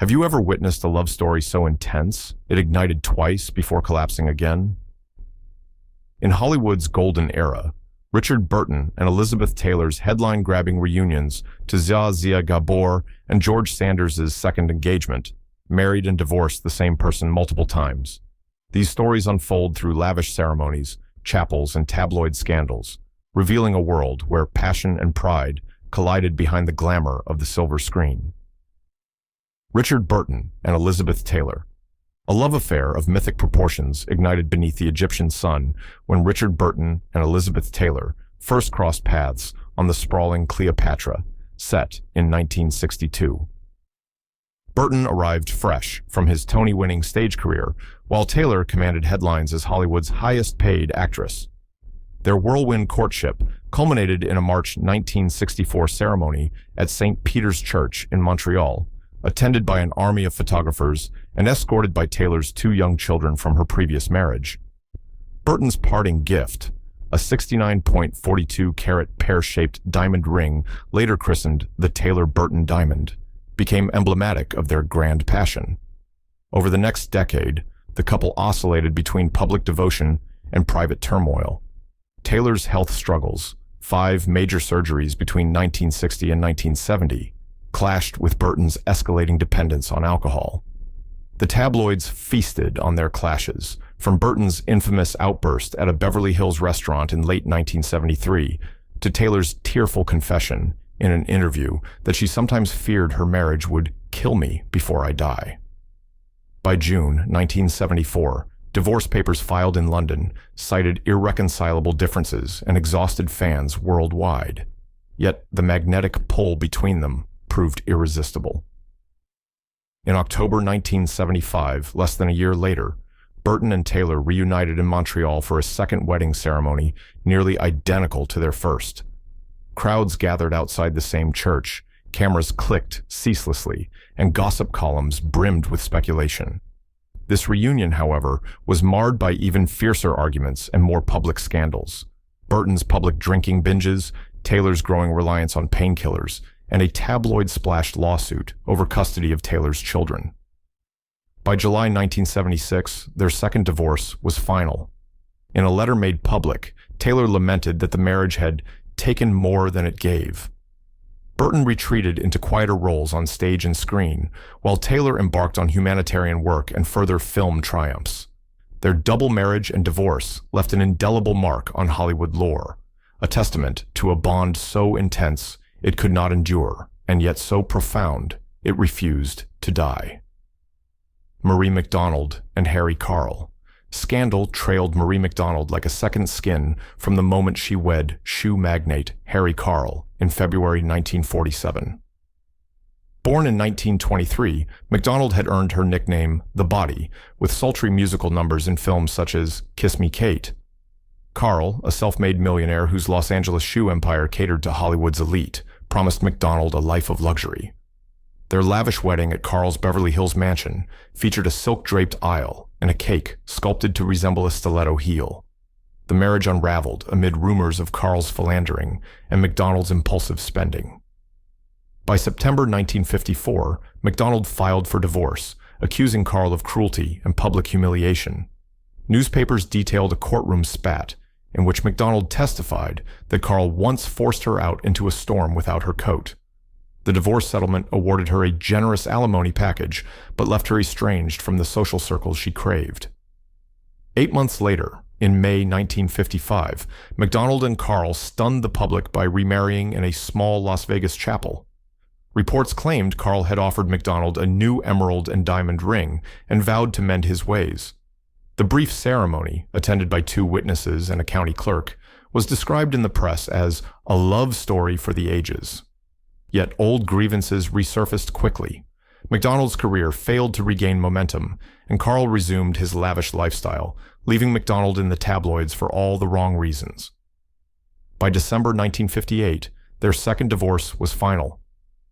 Have you ever witnessed a love story so intense it ignited twice before collapsing again? In Hollywood's golden era, Richard Burton and Elizabeth Taylor's headline-grabbing reunions to Zsa Gabor and George Sanders' second engagement, married and divorced the same person multiple times. These stories unfold through lavish ceremonies, chapels, and tabloid scandals, revealing a world where passion and pride collided behind the glamour of the silver screen. Richard Burton and Elizabeth Taylor. A love affair of mythic proportions ignited beneath the Egyptian sun when Richard Burton and Elizabeth Taylor first crossed paths on the sprawling Cleopatra, set in 1962. Burton arrived fresh from his Tony-winning stage career, while Taylor commanded headlines as Hollywood's highest-paid actress. Their whirlwind courtship culminated in a March 1964 ceremony at St. Peter's Church in Montreal, attended by an army of photographers and escorted by Taylor's two young children from her previous marriage. Burton's parting gift, a 69.42-carat pear-shaped diamond ring later christened the Taylor-Burton Diamond, became emblematic of their grand passion. Over the next decade, the couple oscillated between public devotion and private turmoil. Taylor's health struggles, 5 major surgeries between 1960 and 1970, clashed with Burton's escalating dependence on alcohol. The tabloids feasted on their clashes, from Burton's infamous outburst at a Beverly Hills restaurant in late 1973 to Taylor's tearful confession in an interview that she sometimes feared her marriage would kill me before I die. By June 1974, divorce papers filed in London cited irreconcilable differences and exhausted fans worldwide. Yet the magnetic pull between them proved irresistible. In October 1975, less than a year later, Burton and Taylor reunited in Montreal for a second wedding ceremony nearly identical to their first. Crowds gathered outside the same church, cameras clicked ceaselessly, and gossip columns brimmed with speculation. This reunion, however, was marred by even fiercer arguments and more public scandals. Burton's public drinking binges, Taylor's growing reliance on painkillers, and a tabloid-splashed lawsuit over custody of Taylor's children. By July 1976, their second divorce was final. In a letter made public, Taylor lamented that the marriage had taken more than it gave. Burton retreated into quieter roles on stage and screen, while Taylor embarked on humanitarian work and further film triumphs. Their double marriage and divorce left an indelible mark on Hollywood lore, a testament to a bond so intense it could not endure, and yet so profound it refused to die. Marie Macdonald and Harry Carle. Scandal trailed Marie Macdonald like a second skin from the moment she wed shoe magnate Harry Carle in February 1947. Born in 1923, Macdonald had earned her nickname The Body, with sultry musical numbers in films such as Kiss Me Kate. Carle, a self-made millionaire whose Los Angeles shoe empire catered to Hollywood's elite, promised Macdonald a life of luxury. Their lavish wedding at Carle's Beverly Hills mansion featured a silk-draped aisle and a cake sculpted to resemble a stiletto heel. The marriage unraveled amid rumors of Carle's philandering and Macdonald's impulsive spending. By September 1954, Macdonald filed for divorce, accusing Carle of cruelty and public humiliation. Newspapers detailed a courtroom spat in which Macdonald testified that Carle once forced her out into a storm without her coat. The divorce settlement awarded her a generous alimony package, but left her estranged from the social circles she craved. 8 months later, in May 1955, Macdonald and Carle stunned the public by remarrying in a small Las Vegas chapel. Reports claimed Carle had offered Macdonald a new emerald and diamond ring and vowed to mend his ways. The brief ceremony, attended by 2 witnesses and a county clerk, was described in the press as a love story for the ages. Yet old grievances resurfaced quickly. Macdonald's career failed to regain momentum, and Carle resumed his lavish lifestyle, leaving Macdonald in the tabloids for all the wrong reasons. By December 1958, their second divorce was final.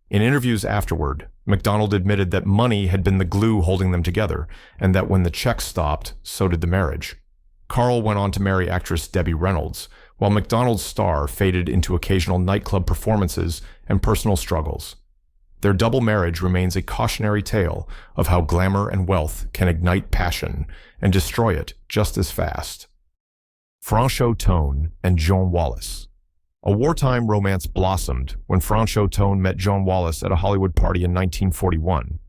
In interviews afterward, Macdonald admitted that money had been the glue holding them together, and that when the checks stopped, so did the marriage. Carle went on to marry actress Debbie Reynolds, while Macdonald's star faded into occasional nightclub performances and personal struggles. Their double marriage remains a cautionary tale of how glamour and wealth can ignite passion and destroy it just as fast. Francho Tone and Joan Wallace. A wartime romance blossomed when Francho Tone met Joan Wallace at a Hollywood party in 1941.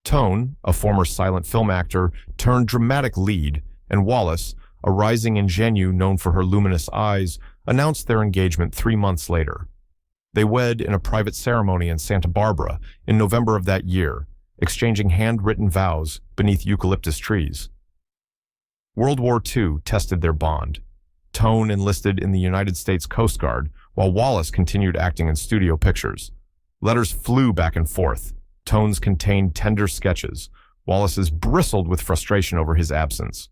Tone, a former silent film actor, turned dramatic lead, and Wallace, a rising ingenue known for her luminous eyes, announced their engagement 3 months later. They wed in a private ceremony in Santa Barbara in November of that year, exchanging handwritten vows beneath eucalyptus trees. World War II tested their bond. Tone enlisted in the United States Coast Guard, while Wallace continued acting in studio pictures. Letters flew back and forth. Tone's contained tender sketches. Wallace's bristled with frustration over his absence.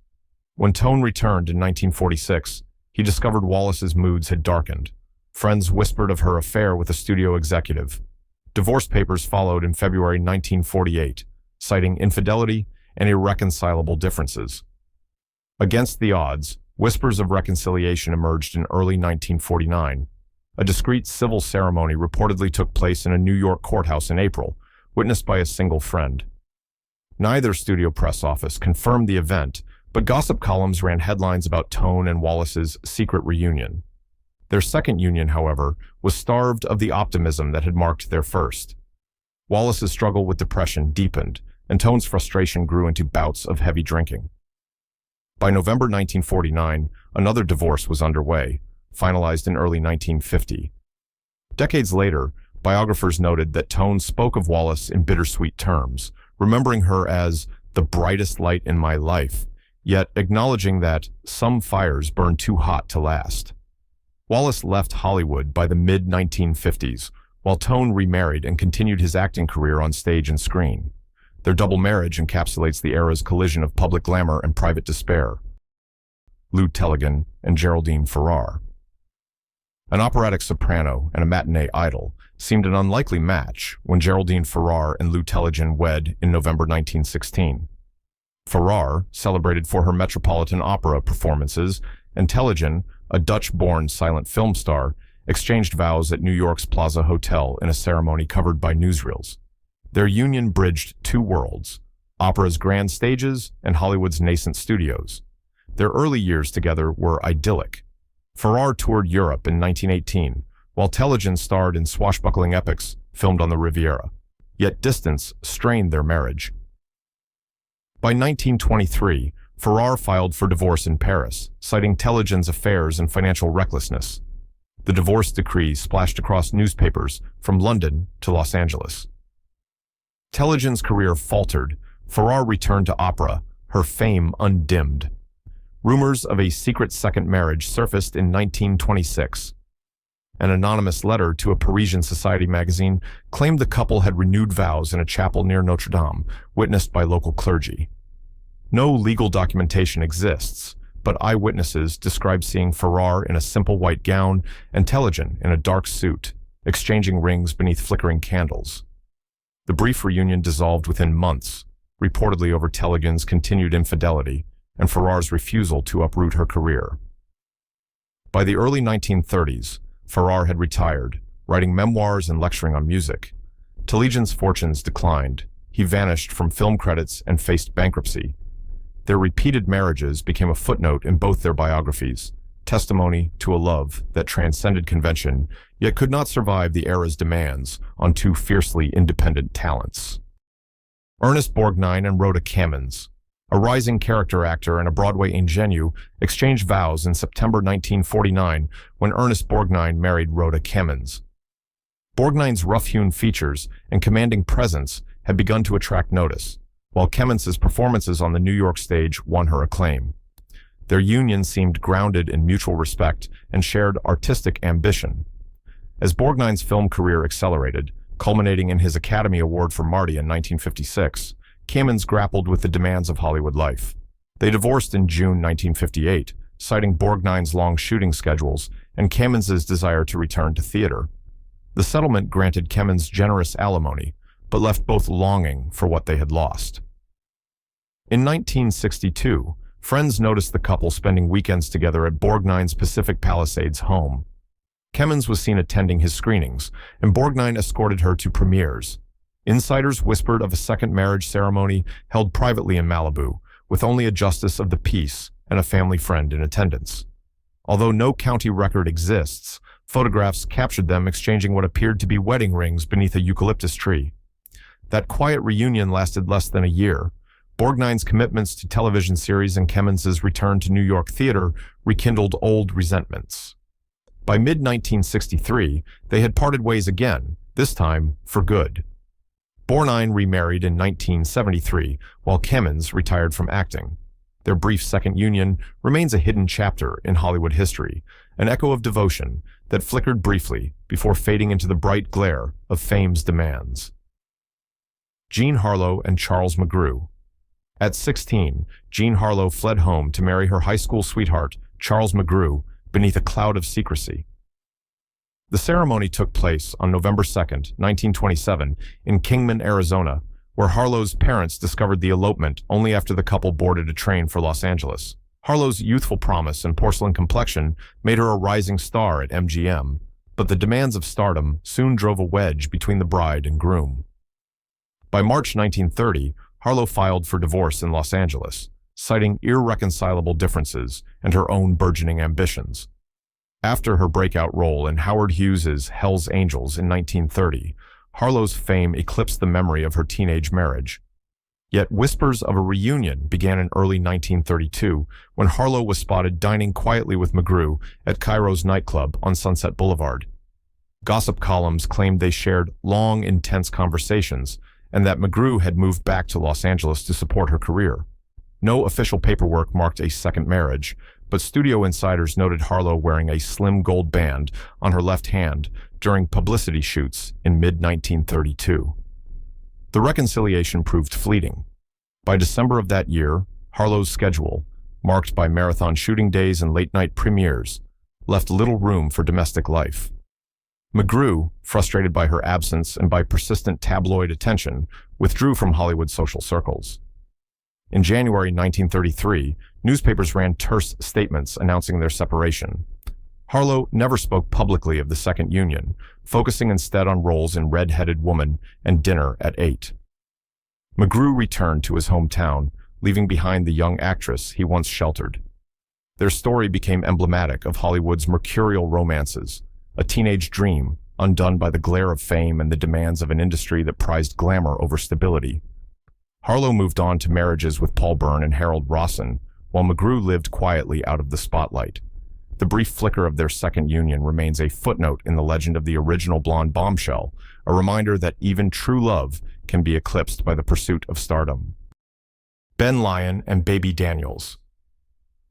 When Tone returned in 1946, he discovered Wallace's moods had darkened. Friends whispered of her affair with a studio executive. Divorce papers followed in February 1948, citing infidelity and irreconcilable differences. Against the odds, whispers of reconciliation emerged in early 1949. A discreet civil ceremony reportedly took place in a New York courthouse in April, witnessed by a single friend. Neither studio press office confirmed the event, but gossip columns ran headlines about Tone and Wallace's secret reunion. Their second union, however, was starved of the optimism that had marked their first. Wallace's struggle with depression deepened, and Tone's frustration grew into bouts of heavy drinking. By November 1949, another divorce was underway, finalized in early 1950. Decades later, biographers noted that Tone spoke of Wallace in bittersweet terms, remembering her as the brightest light in my life, yet acknowledging that some fires burn too hot to last. Wallace left Hollywood by the mid-1950s, while Tone remarried and continued his acting career on stage and screen. Their double marriage encapsulates the era's collision of public glamour and private despair. Tulligan and Geraldine Ferrar. An operatic soprano and a matinee idol seemed an unlikely match when Geraldine Ferrar and Tulligan wed in November 1916. Ferrar, celebrated for her Metropolitan Opera performances, and Tulligan, a Dutch-born silent film star, exchanged vows at New York's Plaza Hotel in a ceremony covered by newsreels. Their union bridged two worlds, opera's grand stages and Hollywood's nascent studios. Their early years together were idyllic. Ferrar toured Europe in 1918, while Tulligan starred in swashbuckling epics filmed on the Riviera. Yet distance strained their marriage. By 1923, Ferrar filed for divorce in Paris, citing Tulligan's affairs and financial recklessness. The divorce decree splashed across newspapers from London to Los Angeles. Tulligan's career faltered. Ferrar returned to opera, her fame undimmed. Rumors of a secret second marriage surfaced in 1926. An anonymous letter to a Parisian society magazine claimed the couple had renewed vows in a chapel near Notre Dame, witnessed by local clergy. No legal documentation exists, but eyewitnesses describe seeing Ferrar in a simple white gown and Tulligan in a dark suit, exchanging rings beneath flickering candles. The brief reunion dissolved within months, reportedly over Tulligan's continued infidelity and Ferrar's refusal to uproot her career. By the early 1930s, Ferrar had retired, writing memoirs and lecturing on music. Tulligan's fortunes declined. He vanished from film credits and faced bankruptcy. Their repeated marriages became a footnote in both their biographies, testimony to a love that transcended convention, yet could not survive the era's demands on two fiercely independent talents. Ernest Borgnine and Rhoda Cammons, a rising character actor and a Broadway ingenue, exchanged vows in September 1949 when Ernest Borgnine married Rhoda Cammons. Borgnine's rough-hewn features and commanding presence had begun to attract notice, while Cammons's performances on the New York stage won her acclaim. Their union seemed grounded in mutual respect and shared artistic ambition. As Borgnine's film career accelerated, culminating in his Academy Award for Marty in 1956, Cammons grappled with the demands of Hollywood life. They divorced in June 1958, citing Borgnine's long shooting schedules and Cammons's desire to return to theater. The settlement granted Cammons generous alimony, but left both longing for what they had lost. In 1962, friends noticed the couple spending weekends together at Borgnine's Pacific Palisades home. Cammons was seen attending his screenings, and Borgnine escorted her to premieres, Insiders whispered of a second marriage ceremony held privately in Malibu, with only a justice of the peace and a family friend in attendance. Although no county record exists, photographs captured them exchanging what appeared to be wedding rings beneath a eucalyptus tree. That quiet reunion lasted less than a year. Borgnine's commitments to television series and Kemmons's return to New York theater rekindled old resentments. By mid-1963, they had parted ways again, this time for good. Borgnine remarried in 1973, while Kemmons retired from acting. Their brief second union remains a hidden chapter in Hollywood history, an echo of devotion that flickered briefly before fading into the bright glare of fame's demands. Jean Harlo and Charles Mcgru. At 16, Jean Harlo fled home to marry her high school sweetheart, Charles Mcgru, beneath a cloud of secrecy. The ceremony took place on November 2, 1927, in Kingman, Arizona, where Harlo's parents discovered the elopement only after the couple boarded a train for Los Angeles. Harlo's youthful promise and porcelain complexion made her a rising star at MGM, but the demands of stardom soon drove a wedge between the bride and groom. By March 1930, Harlo filed for divorce in Los Angeles, citing irreconcilable differences and her own burgeoning ambitions. After her breakout role in Howard Hughes's Hell's Angels in 1930, Harlo's fame eclipsed the memory of her teenage marriage. Yet whispers of a reunion began in early 1932 when Harlo was spotted dining quietly with Mcgru at Cairo's nightclub on Sunset Boulevard. Gossip columns claimed they shared long, intense conversations and that Mcgru had moved back to Los Angeles to support her career. No official paperwork marked a second marriage, but studio insiders noted Harlo wearing a slim gold band on her left hand during publicity shoots in mid-1932. The reconciliation proved fleeting. By December of that year, Harlo's schedule, marked by marathon shooting days and late-night premieres, left little room for domestic life. Mcgru, frustrated by her absence and by persistent tabloid attention, withdrew from Hollywood social circles. In January 1933, newspapers ran terse statements announcing their separation. Harlo never spoke publicly of the second union, focusing instead on roles in Red-Headed Woman and Dinner at 8. Mcgru returned to his hometown, leaving behind the young actress he once sheltered. Their story became emblematic of Hollywood's mercurial romances, a teenage dream undone by the glare of fame and the demands of an industry that prized glamour over stability. Harlo moved on to marriages with Paul Byrne and Harold Rawson, while Mcgru lived quietly out of the spotlight. The brief flicker of their second union remains a footnote in the legend of the original blonde bombshell, a reminder that even true love can be eclipsed by the pursuit of stardom. Ben Lyon and Baby Daniels.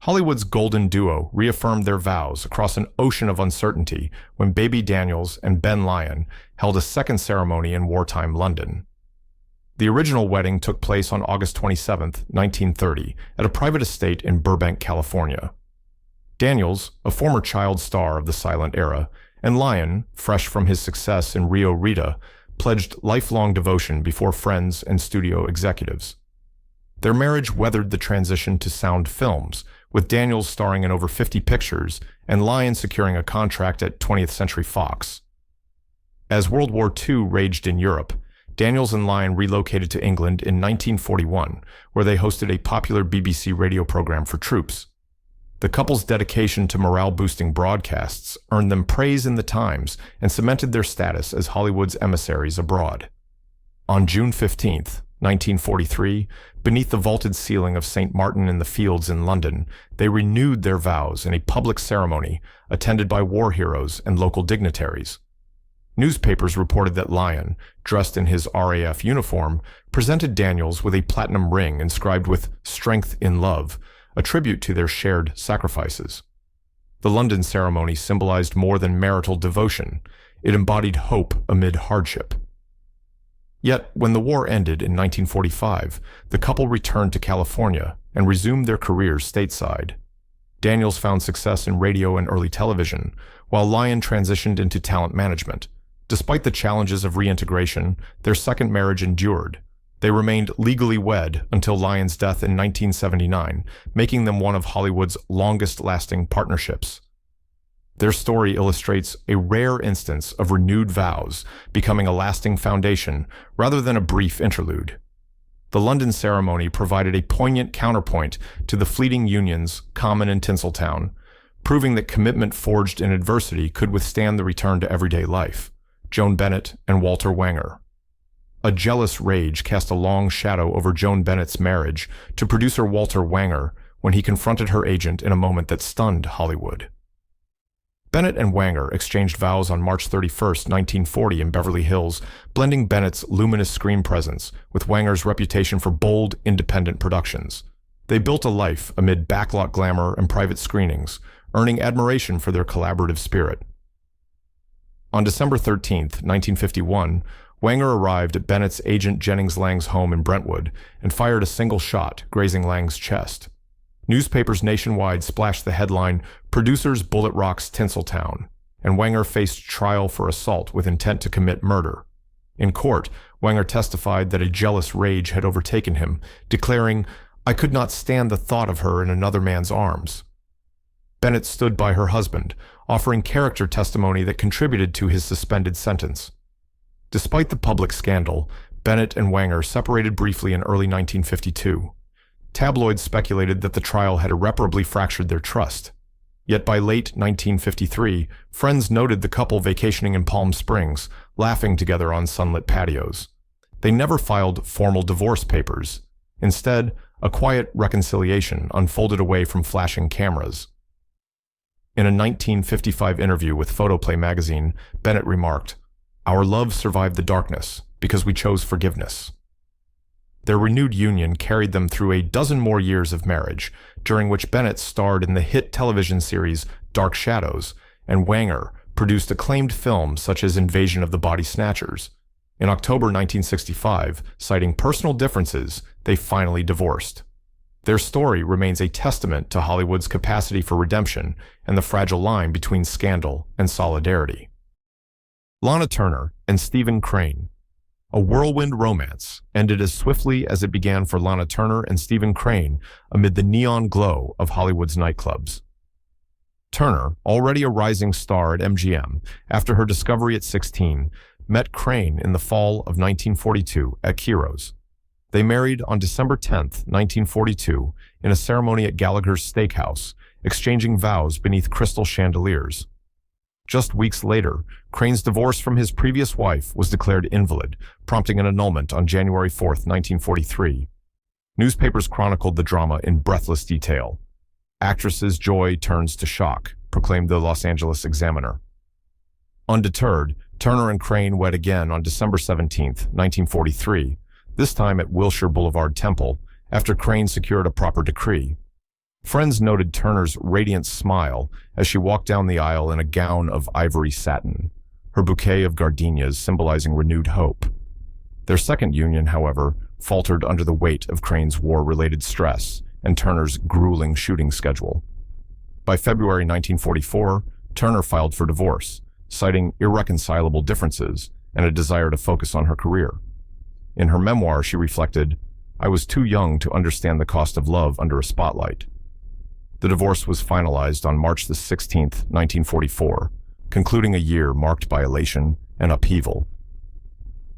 Hollywood's golden duo reaffirmed their vows across an ocean of uncertainty when Baby Daniels and Ben Lyon held a second ceremony in wartime London. The original wedding took place on August 27, 1930, at a private estate in Burbank, California. Daniels, a former child star of the silent era, and Lyon, fresh from his success in Rio Rita, pledged lifelong devotion before friends and studio executives. Their marriage weathered the transition to sound films, with Daniels starring in over 50 pictures and Lyon securing a contract at 20th Century Fox. As World War II raged in Europe, Daniels and Lyon relocated to England in 1941, where they hosted a popular BBC radio program for troops. The couple's dedication to morale-boosting broadcasts earned them praise in the Times and cemented their status as Hollywood's emissaries abroad. On June 15, 1943, beneath the vaulted ceiling of St. Martin in the Fields in London, they renewed their vows in a public ceremony attended by war heroes and local dignitaries. Newspapers reported that Lyon, dressed in his RAF uniform, presented Daniels with a platinum ring inscribed with "Strength in Love," a tribute to their shared sacrifices. The London ceremony symbolized more than marital devotion. It embodied hope amid hardship. Yet, when the war ended in 1945, the couple returned to California and resumed their careers stateside. Daniels found success in radio and early television, while Lyon transitioned into talent management. Despite the challenges of reintegration, their second marriage endured. They remained legally wed until Lyon's death in 1979, making them one of Hollywood's longest-lasting partnerships. Their story illustrates a rare instance of renewed vows becoming a lasting foundation rather than a brief interlude. The London ceremony provided a poignant counterpoint to the fleeting unions common in Tinseltown, proving that commitment forged in adversity could withstand the return to everyday life. Joan Bennett and Walter Wanger. A jealous rage cast a long shadow over Joan Bennett's marriage to producer Walter Wanger when he confronted her agent in a moment that stunned Hollywood. Bennett and Wanger exchanged vows on March 31, 1940 in Beverly Hills, blending Bennett's luminous screen presence with Wanger's reputation for bold, independent productions. They built a life amid backlot glamour and private screenings, earning admiration for their collaborative spirit. On December 13, 1951, Wanger arrived at Bennett's agent Jennings Lang's home in Brentwood and fired a single shot, grazing Lang's chest. Newspapers nationwide splashed the headline, "Producers Bullet Rocks Tinseltown," and Wanger faced trial for assault with intent to commit murder. In court, Wanger testified that a jealous rage had overtaken him, declaring, "I could not stand the thought of her in another man's arms." Bennett stood by her husband, offering character testimony that contributed to his suspended sentence. Despite the public scandal, Bennett and Wanger separated briefly in early 1952. Tabloids speculated that the trial had irreparably fractured their trust. Yet by late 1953, friends noted the couple vacationing in Palm Springs, laughing together on sunlit patios. They never filed formal divorce papers. Instead, a quiet reconciliation unfolded away from flashing cameras. In a 1955 interview with Photoplay magazine, Bennett remarked, "Our love survived the darkness because we chose forgiveness." Their renewed union carried them through a dozen more years of marriage, during which Bennett starred in the hit television series Dark Shadows, and Wanger produced acclaimed films such as Invasion of the Body Snatchers. In October 1965, citing personal differences, they finally divorced. Their story remains a testament to Hollywood's capacity for redemption and the fragile line between scandal and solidarity. Lana Turner and Stephen Crane. A whirlwind romance ended as swiftly as it began for Lana Turner and Stephen Crane amid the neon glow of Hollywood's nightclubs. Turner, already a rising star at MGM after her discovery at 16, met Crane in the fall of 1942 at Kiro's. They married on December 10, 1942, in a ceremony at Gallagher's Steakhouse, exchanging vows beneath crystal chandeliers. Just weeks later, Crane's divorce from his previous wife was declared invalid, prompting an annulment on January 4, 1943. Newspapers chronicled the drama in breathless detail. "Actress's joy turns to shock," proclaimed the Los Angeles Examiner. Undeterred, Turner and Crane wed again on December 17, 1943, this time at Wilshire Boulevard Temple, after Crane secured a proper decree. Friends noted Turner's radiant smile as she walked down the aisle in a gown of ivory satin, her bouquet of gardenias symbolizing renewed hope. Their second union, however, faltered under the weight of Crane's war-related stress and Turner's grueling shooting schedule. By February 1944, Turner filed for divorce, citing irreconcilable differences and a desire to focus on her career. In her memoir, she reflected, "I was too young to understand the cost of love under a spotlight." The divorce was finalized on March 16, 1944, concluding a year marked by elation and upheaval.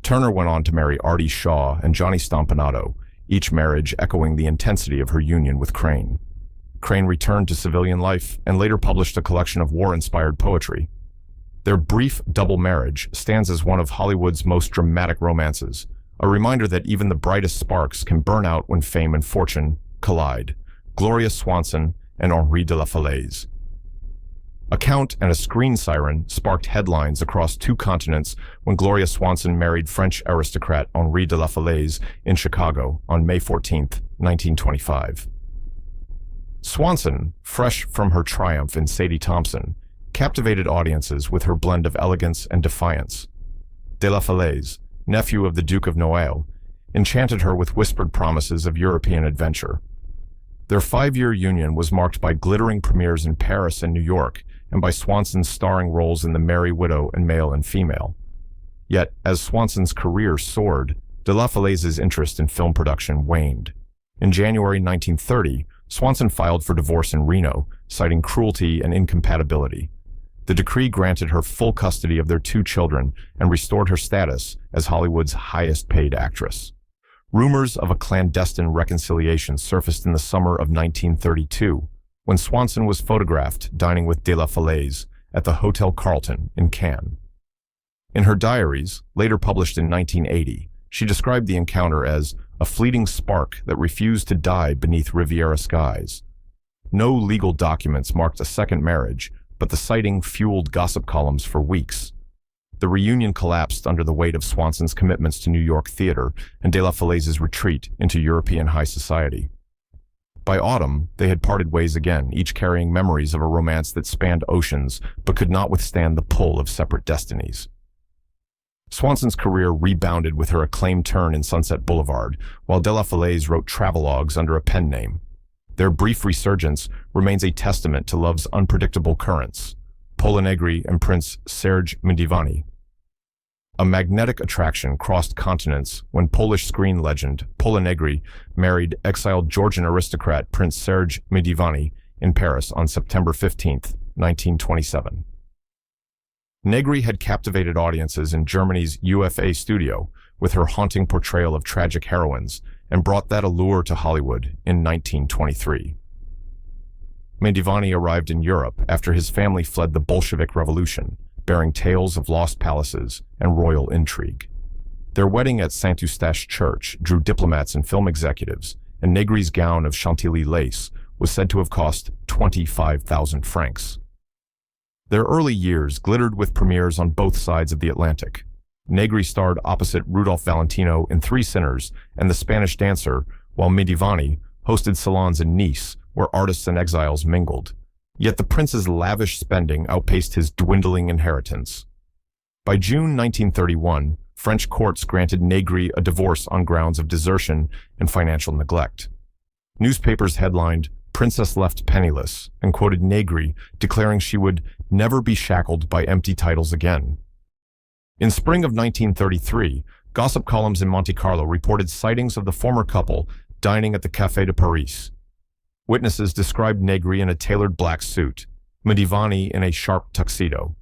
Turner went on to marry Artie Shaw and Johnny Stompanato, each marriage echoing the intensity of her union with Crane. Crane returned to civilian life and later published a collection of war-inspired poetry. Their brief double marriage stands as one of Hollywood's most dramatic romances, a reminder that even the brightest sparks can burn out when fame and fortune collide. Gloria Swanson and Henri de la Falaise. A count and a screen siren sparked headlines across two continents when Gloria Swanson married French aristocrat Henri de la Falaise in Chicago on May 14, 1925. Swanson, fresh from her triumph in Sadie Thompson, captivated audiences with her blend of elegance and defiance. De la Falaise, nephew of the Duke of Noailles, enchanted her with whispered promises of European adventure. Their 5-year union was marked by glittering premieres in Paris and New York, and by Swanson's starring roles in The Merry Widow and Male and Female. Yet, as Swanson's career soared, de la Falaise's interest in film production waned. In January 1930, Swanson filed for divorce in Reno, citing cruelty and incompatibility. The decree granted her full custody of their 2 children and restored her status as Hollywood's highest-paid actress. Rumors of a clandestine reconciliation surfaced in the summer of 1932, when Swanson was photographed dining with De La Falaise at the Hotel Carlton in Cannes. In her diaries, later published in 1980, she described the encounter as a fleeting spark that refused to die beneath Riviera skies. No legal documents marked a second marriage, but the sighting fueled gossip columns for weeks. The reunion collapsed under the weight of Swanson's commitments to New York theater and De La Falaise's retreat into European high society. By autumn, they had parted ways again, each carrying memories of a romance that spanned oceans but could not withstand the pull of separate destinies. Swanson's career rebounded with her acclaimed turn in Sunset Boulevard, while De La Falaise wrote travelogues under a pen name. Their brief resurgence remains a testament to love's unpredictable currents. Polenegri and Prince Serge Mandivani. A magnetic attraction crossed continents when Polish screen legend Polenegri married exiled Georgian aristocrat Prince Serge Mandivani in Paris on September 15, 1927. Negri had captivated audiences in Germany's UFA studio with her haunting portrayal of tragic heroines and brought that allure to Hollywood in 1923. Mandivani arrived in Europe after his family fled the Bolshevik Revolution, bearing tales of lost palaces and royal intrigue. Their wedding at Saint-Eustache Church drew diplomats and film executives, and Negri's gown of Chantilly lace was said to have cost 25,000 francs. Their early years glittered with premieres on both sides of the Atlantic. Negri starred opposite Rudolph Valentino in Three Sinners and The Spanish Dancer, while Mandivani hosted salons in Nice, where artists and exiles mingled. Yet the prince's lavish spending outpaced his dwindling inheritance. By June 1931, French courts granted Negri a divorce on grounds of desertion and financial neglect. Newspapers headlined, "Princess Left Penniless," and quoted Negri, declaring she would never be shackled by empty titles again. In spring of 1933, gossip columns in Monte Carlo reported sightings of the former couple dining at the Café de Paris. Witnesses described Negri in a tailored black suit, Mandivani in a sharp tuxedo.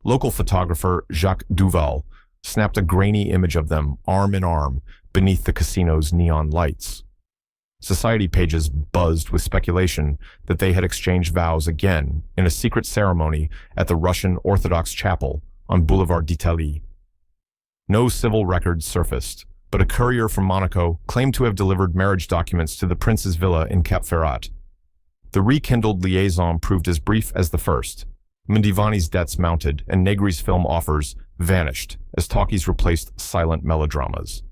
Local photographer Jacques Duval snapped a grainy image of them, arm in arm, beneath the casino's neon lights. Society pages buzzed with speculation that they had exchanged vows again in a secret ceremony at the Russian Orthodox Chapel on Boulevard d'Italie. No civil records surfaced, but a courier from Monaco claimed to have delivered marriage documents to the prince's villa in Cap Ferrat. The rekindled liaison proved as brief as the first. Mandivani's debts mounted, and Negri's film offers vanished as talkies replaced silent melodramas.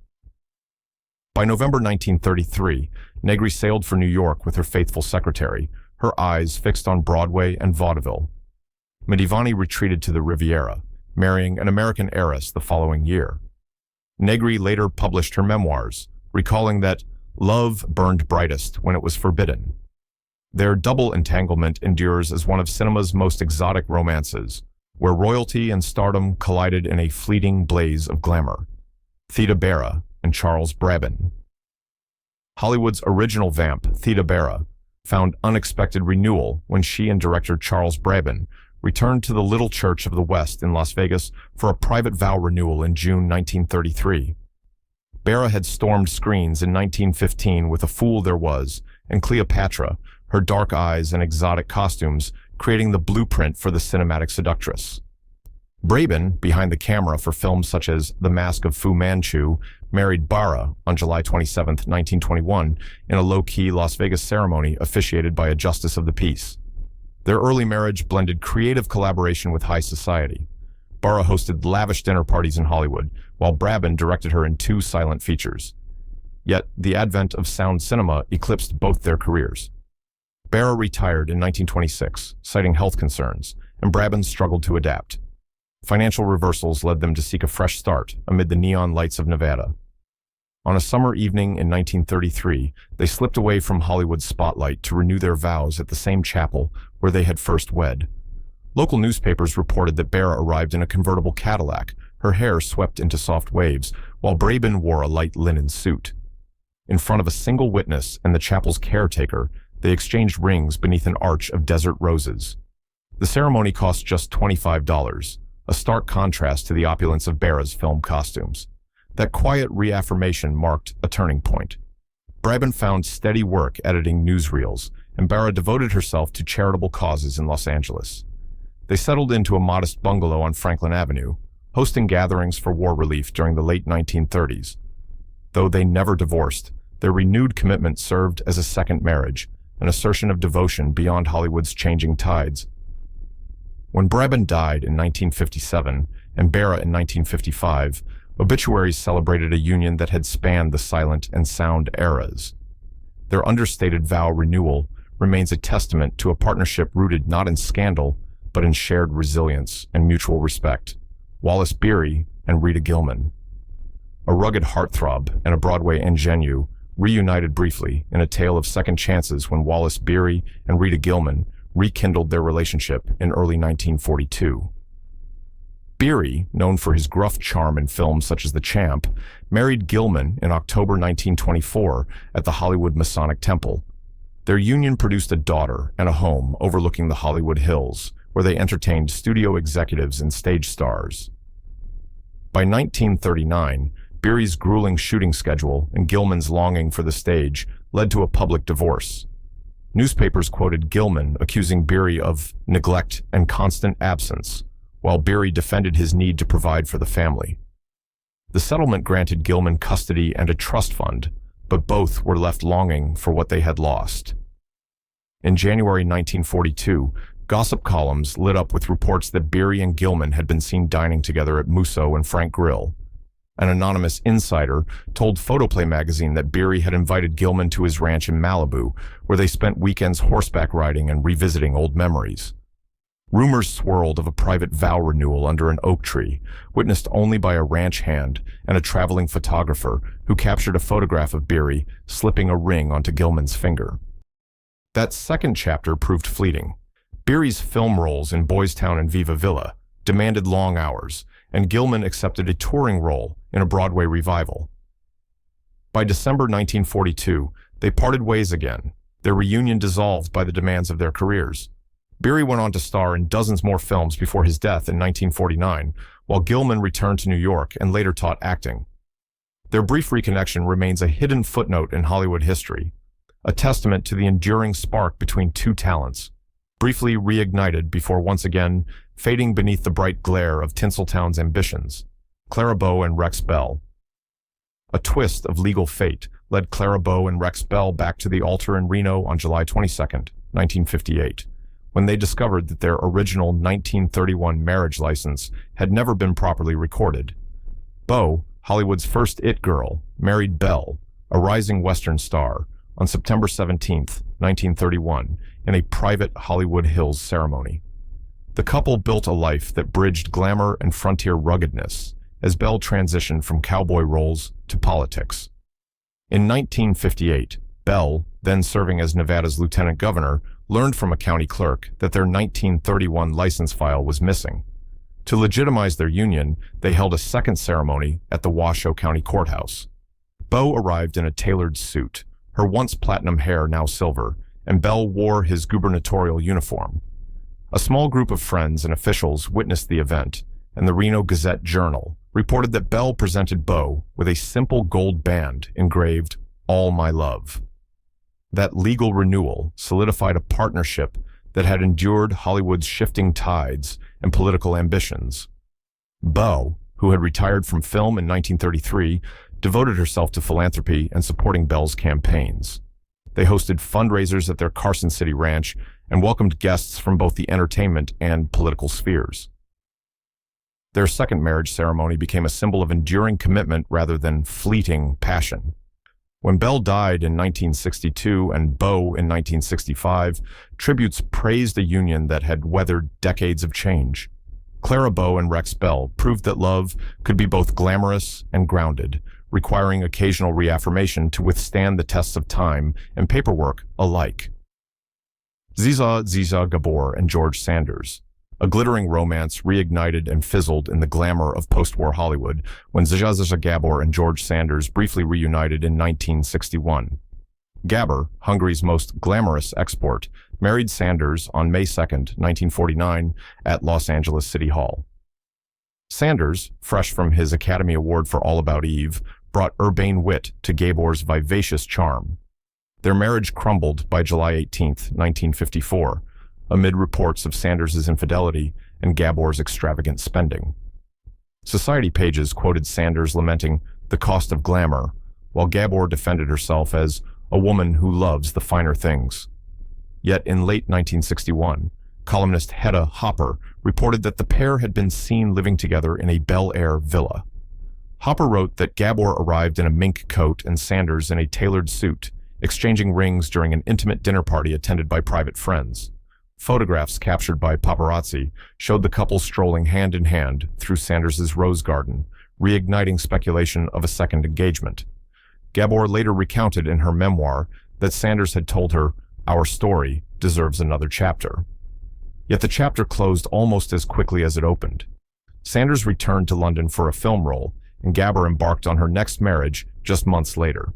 By November 1933, Negri sailed for New York with her faithful secretary, her eyes fixed on Broadway and vaudeville. Mandivani retreated to the Riviera, marrying an American heiress the following year. Negri later published her memoirs, recalling that love burned brightest when it was forbidden. Their double entanglement endures as one of cinema's most exotic romances, where royalty and stardom collided in a fleeting blaze of glamour. Theta Barah and Charles Brabbin. Hollywood's original vamp, Theta Barah, found unexpected renewal when she and director Charles Brabbin returned to the Little Church of the West in Las Vegas for a private vow renewal in June 1933. Barah had stormed screens in 1915 with A Fool There Was and Cleopatra, her dark eyes and exotic costumes creating the blueprint for the cinematic seductress. Brabbin, behind the camera for films such as The Mask of Fu Manchu, married Barah on July 27, 1921, in a low-key Las Vegas ceremony officiated by a justice of the peace. Their early marriage blended creative collaboration with high society. Barah hosted lavish dinner parties in Hollywood, while Brabbin directed her in 2 silent features. Yet, the advent of sound cinema eclipsed both their careers. Barah retired in 1926, citing health concerns, and Brabbin struggled to adapt. Financial reversals led them to seek a fresh start amid the neon lights of Nevada. On a summer evening in 1933, they slipped away from Hollywood's spotlight to renew their vows at the same chapel where they had first wed. Local newspapers reported that Barah arrived in a convertible Cadillac, her hair swept into soft waves, while Brabbin wore a light linen suit. In front of a single witness and the chapel's caretaker, they exchanged rings beneath an arch of desert roses. The ceremony cost just $25, a stark contrast to the opulence of Barah's film costumes. That quiet reaffirmation marked a turning point. Brabbin found steady work editing newsreels, and Barah devoted herself to charitable causes in Los Angeles. They settled into a modest bungalow on Franklin Avenue, hosting gatherings for war relief during the late 1930s. Though they never divorced, their renewed commitment served as a second marriage, an assertion of devotion beyond Hollywood's changing tides. When Brabbin died in 1957 and Barah in 1955, obituaries celebrated a union that had spanned the silent and sound eras. Their understated vow renewal remains a testament to a partnership rooted not in scandal, but in shared resilience and mutual respect. Wallace Beery and Rita Gilman. A rugged heartthrob and a Broadway ingenue reunited briefly in a tale of second chances when Wallace Beery and Rita Gilman rekindled their relationship in early 1942. Beery, known for his gruff charm in films such as The Champ, married Gilman in October 1924 at the Hollywood Masonic Temple. Their union produced a daughter and a home overlooking the Hollywood Hills, where they entertained studio executives and stage stars. By 1939, Beery's grueling shooting schedule and Gilman's longing for the stage led to a public divorce. Newspapers quoted Gilman accusing Beery of neglect and constant absence, while Beery defended his need to provide for the family. The settlement granted Gilman custody and a trust fund, but both were left longing for what they had lost. In January 1942, gossip columns lit up with reports that Beery and Gilman had been seen dining together at Musso and Frank Grill. An anonymous insider told Photoplay magazine that Beery had invited Gilman to his ranch in Malibu, where they spent weekends horseback riding and revisiting old memories. Rumors swirled of a private vow renewal under an oak tree, witnessed only by a ranch hand and a traveling photographer who captured a photograph of Beery slipping a ring onto Gilman's finger. That second chapter proved fleeting. Beery's film roles in Boys Town and Viva Villa demanded long hours, and Gilman accepted a touring role in a Broadway revival. By December 1942, they parted ways again, their reunion dissolved by the demands of their careers. Beery went on to star in dozens more films before his death in 1949, while Gilman returned to New York and later taught acting. Their brief reconnection remains a hidden footnote in Hollywood history, a testament to the enduring spark between two talents, briefly reignited before once again fading beneath the bright glare of Tinseltown's ambitions. Clara Bow and Rex Bell. A twist of legal fate led Clara Bow and Rex Bell back to the altar in Reno on July 22, 1958. When they discovered that their original 1931 marriage license had never been properly recorded. Bow, Hollywood's first it girl, married Bell, a rising Western star, on September 17, 1931, in a private Hollywood Hills ceremony. The couple built a life that bridged glamour and frontier ruggedness as Bell transitioned from cowboy roles to politics. In 1958, Bell, then serving as Nevada's lieutenant governor, learned from a county clerk that their 1931 license file was missing. To legitimize their union, they held a second ceremony at the Washoe County Courthouse. Bow arrived in a tailored suit, her once platinum hair now silver, and Bell wore his gubernatorial uniform. A small group of friends and officials witnessed the event, and the Reno Gazette-Journal reported that Bell presented Bow with a simple gold band engraved, "All My Love." That legal renewal solidified a partnership that had endured Hollywood's shifting tides and political ambitions. Bow, who had retired from film in 1933, devoted herself to philanthropy and supporting Bell's campaigns. They hosted fundraisers at their Carson City ranch and welcomed guests from both the entertainment and political spheres. Their second marriage ceremony became a symbol of enduring commitment rather than fleeting passion. When Bell died in 1962 and Bow in 1965, tributes praised a union that had weathered decades of change. Clara Bow and Rex Bell proved that love could be both glamorous and grounded, requiring occasional reaffirmation to withstand the tests of time and paperwork alike. Ziza Gabor and George Sanders. A glittering romance reignited and fizzled in the glamour of post-war Hollywood when Ziza Gabor and George Sanders briefly reunited in 1961. Gabor, Hungary's most glamorous export, married Sanders on May 2, 1949, at Los Angeles City Hall. Sanders, fresh from his Academy Award for All About Eve, brought urbane wit to Gabor's vivacious charm. Their marriage crumbled by July 18, 1954, amid reports of Sanders' infidelity and Gabor's extravagant spending. Society pages quoted Sanders lamenting the cost of glamour, while Gabor defended herself as a woman who loves the finer things. Yet in late 1961, columnist Hedda Hopper reported that the pair had been seen living together in a Bel Air villa. Hopper wrote that Gabor arrived in a mink coat and Sanders in a tailored suit, exchanging rings during an intimate dinner party attended by private friends. Photographs captured by paparazzi showed the couple strolling hand in hand through Sanders' rose garden, reigniting speculation of a second engagement. Gabor later recounted in her memoir that Sanders had told her, "Our story deserves another chapter." Yet the chapter closed almost as quickly as it opened. Sanders returned to London for a film role, and Gabor embarked on her next marriage just months later.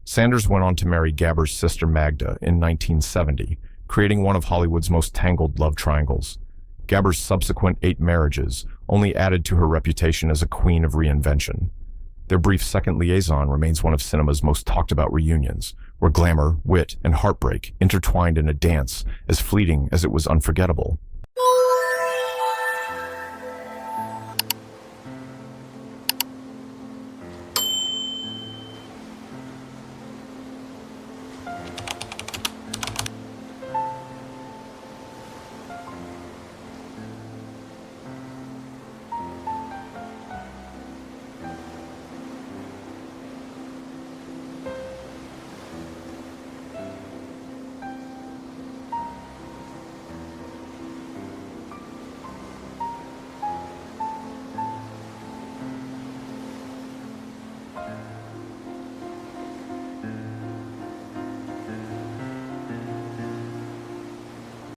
Sanders went on to marry Gabor's sister Magda in 1970, creating one of Hollywood's most tangled love triangles. Gabor's subsequent 8 marriages only added to her reputation as a queen of reinvention. Their brief second liaison remains one of cinema's most talked-about reunions, where glamour, wit, and heartbreak intertwined in a dance as fleeting as it was unforgettable.